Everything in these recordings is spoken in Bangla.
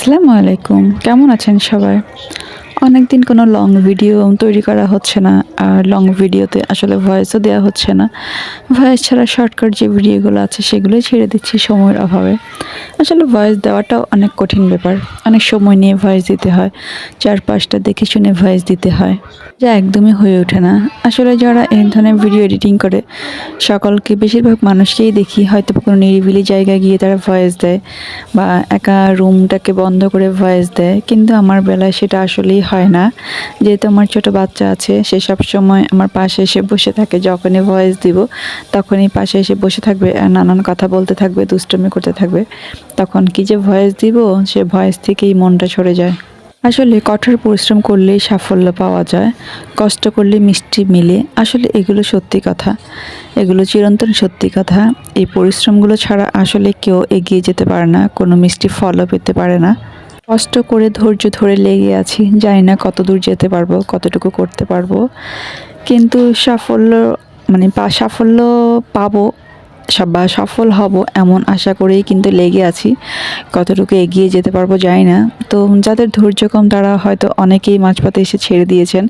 আসসালামু আলাইকুম। কেমন আছেন সবাই? অনেকদিন কোনো লং ভিডিও তৈরি করা হচ্ছে না। আর লং ভিডিওতে আসলে ভয়েসও দেওয়া হচ্ছে না। ভয়েস ছাড়া শর্টকাট যে ভিডিওগুলো আছে সেগুলোই ছেড়ে দিচ্ছি সময়ের অভাবে। আসলে ভয়েস দেওয়াটাও অনেক কঠিন ব্যাপার। অনেক সময় নিয়ে ভয়েস দিতে হয়। ৪-৫ টা দেখে শুনে ভয়েস দিতে হয়। যা একদমই হয়ে ওঠে না। আসলে যারা এই ধরনের ভিডিও এডিটিং করে সকলকে বেশিরভাগ মানুষকেই দেখি হয়তো কোনো নিরিবিলি জায়গায় গিয়ে তারা ভয়েস দেয় বা একা রুমটাকে বন্ধ করে ভয়েস দেয়। কিন্তু আমার বেলায় সেটা আসলেই হয় না। যেহেতু আমার ছোট বাচ্চা আছে, সে সবসময় আমার পাশে এসে বসে থাকে। যখনই ভয়েস দিব তখনই পাশে এসে বসে থাকবে আর নানান কথা বলতে থাকবে, দুষ্টুমি করতে থাকবে। তখন কি যে ভয়েস দিব, সে ভয়েস থেকেই মনটা সরে যায়। আসলে কঠোর পরিশ্রম করলেই সাফল্য পাওয়া যায়, কষ্ট করলে মিষ্টি মিলে। আসলে এগুলো সত্যি কথা, এগুলো চিরন্তন সত্যি কথা। এই পরিশ্রমগুলো ছাড়া আসলে কেউ এগিয়ে যেতে পারে না, কোনো মিষ্টি ফলও পেতে পারে না। কষ্ট করে ধৈর্য ধরে লেগে আছি, জানি না কত দূর যেতে পারবো, কতটুকু করতে পারবো। কিন্তু সাফল্য সাফল্য পাবো বা সফল হব এমন আশা করেই কিন্তু লেগে আছি। কতটুকু এগিয়ে যেতে পারবো জানি না। তো যাদের ধৈর্য কম তারা হয়তো অনেকেই মাঝপথে এসে ছেড়ে দিয়েছেন,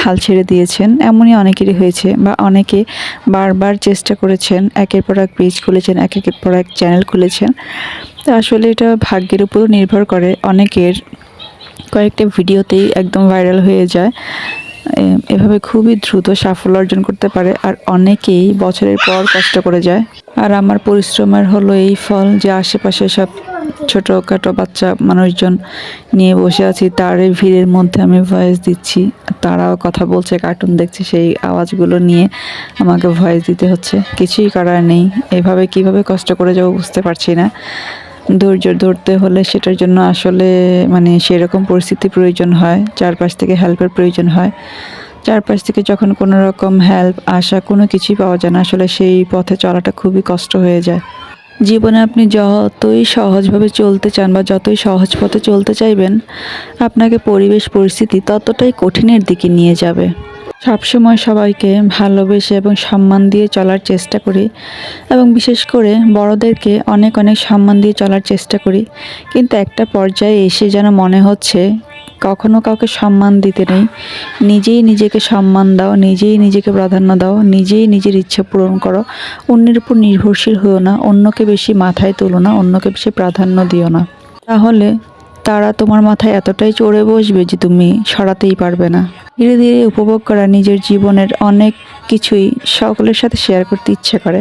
হাল ছেড়ে দিয়েছেন। এমনই অনেকেরই হয়েছে বা অনেকে বারবার চেষ্টা করেছেন, একের পর এক পেজ খুলেছেন, একের পর এক চ্যানেল খুলেছেন। তো আসলে এটা ভাগ্যের উপরও নির্ভর করে। অনেকের কয়েকটা ভিডিওতেই একদম ভাইরাল হয়ে যায়, এভাবে খুবই দ্রুত সাফল্য অর্জন করতে পারে। আর অনেকেই বছরের পর কষ্ট করে যায়। আর আমার পরিশ্রমের হলো এই ফল যে আশেপাশে সব ছোটোখাটো বাচ্চা মানুষজন নিয়ে বসে আছি, তার এই ভিড়ের মধ্যে আমি ভয়েস দিচ্ছি। তারাও কথা বলছে, কার্টুন দেখছে, সেই আওয়াজগুলো নিয়ে আমাকে ভয়েস দিতে হচ্ছে। কিছুই করার নেই। এভাবে কিভাবে কষ্ট করে যাবো বুঝতে পারছি না। ধৈর্য ধরতে হলে সেটার জন্য আসলে সেরকম পরিস্থিতি প্রয়োজন হয়, চারপাশ থেকে হেল্পের প্রয়োজন হয়। চারপাশ থেকে যখন কোনো রকম হেল্প আশা কোনো কিছুই পাওয়া যায় না, আসলে সেই পথে চলাটা খুবই কষ্ট হয়ে যায়। জীবনে আপনি যতই সহজভাবে চলতে চান বা যতই সহজ পথে চলতে চাইবেন, আপনাকে পরিবেশ পরিস্থিতি ততটাই কঠিনের দিকে নিয়ে যাবে। সবসময় সবাইকে ভালোবেসে এবং সম্মান দিয়ে চলার চেষ্টা করি এবং বিশেষ করে বড়দেরকে অনেক অনেক সম্মান দিয়ে চলার চেষ্টা করি। কিন্তু একটা পর্যায়ে এসে যেন মনে হচ্ছে কখনো কাউকে সম্মান দিতে নেই। নিজেই নিজেকে সম্মান দাও, নিজেই নিজেকে প্রাধান্য দাও, নিজেই নিজের ইচ্ছা পূরণ করো। অন্যের উপর নির্ভরশীল হও না, অন্যকে বেশি মাথায় তোলো না, অন্যকে বেশি প্রাধান্য দিও না। তাহলে তারা তোমার মাথায় এতটাই চড়ে বসবে যে তুমি সরাতেই পারবে না। ধীরে ধীরে উপভোগ করা নিজের জীবনের অনেক কিছুই সকলের সাথে শেয়ার করতে ইচ্ছে করে,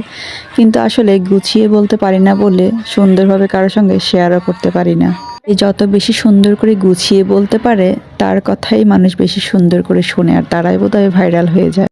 কিন্তু আসলে গুছিয়ে বলতে পারি না বলে সুন্দরভাবে কারোর সঙ্গে শেয়ারও করতে পারি না। এই যত বেশি সুন্দর করে গুছিয়ে বলতে পারে তার কথাই মানুষ বেশি সুন্দর করে শোনে, আর তারাই বোধহয় ভাইরাল হয়ে যায়।